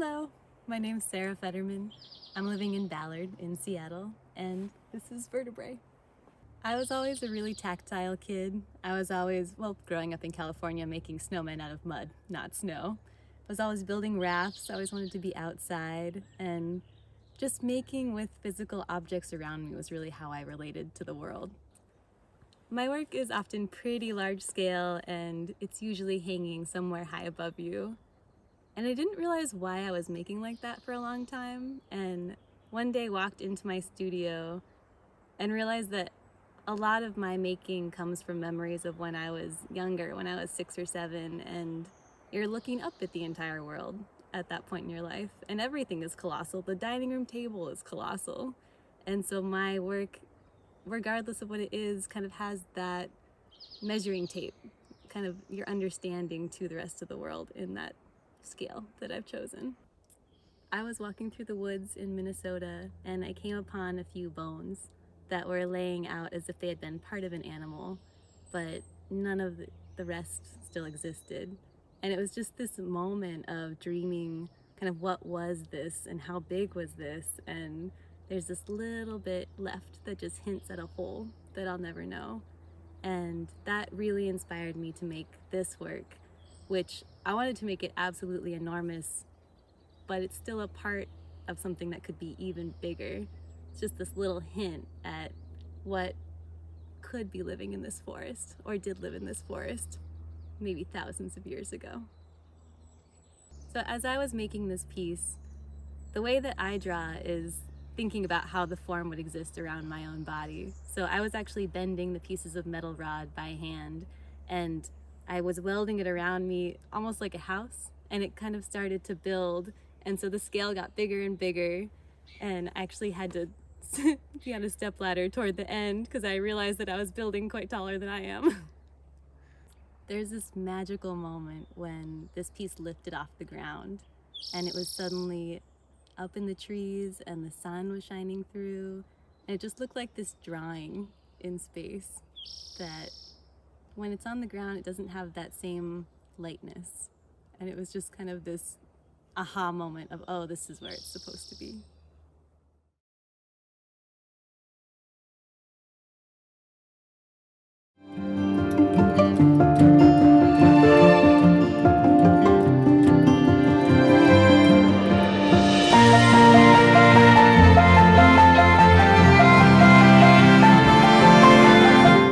Hello, my name's Sarah Fetterman. I'm living in Ballard in Seattle, and this is Vertebrae. I was always a really tactile kid. I was always, growing up in California, making snowmen out of mud, not snow. I was always building rafts. I always wanted to be outside, and just making with physical objects around me was really how I related to the world. My work is often pretty large scale, and it's usually hanging somewhere high above you. And I didn't realize why I was making like that for a long time, and one day walked into my studio and realized that a lot of my making comes from memories of when I was younger, when I was 6 or 7, and you're looking up at the entire world at that point in your life, and everything is colossal. The dining room table is colossal. And so my work, regardless of what it is, kind of has that measuring tape, kind of your understanding to the rest of the world in that scale that I've chosen. I was walking through the woods in Minnesota and I came upon a few bones that were laying out as if they had been part of an animal, but none of the rest still existed. And it was just this moment of dreaming kind of what was this and how big was this, and there's this little bit left that just hints at a whole that I'll never know. And that really inspired me to make this work, which I wanted to make it absolutely enormous, but it's still a part of something that could be even bigger. It's just this little hint at what could be living in this forest, or did live in this forest, maybe thousands of years ago. So as I was making this piece, the way that I draw is thinking about how the form would exist around my own body. So I was actually bending the pieces of metal rod by hand, and I was welding it around me almost like a house, and it kind of started to build, and so the scale got bigger and bigger, and I actually had to be on a stepladder toward the end because I realized that I was building quite taller than I am. There's this magical moment when this piece lifted off the ground, and it was suddenly up in the trees and the sun was shining through, and it just looked like this drawing in space that when it's on the ground it doesn't have that same lightness, and it was just kind of this aha moment of, oh, this is where it's supposed to be.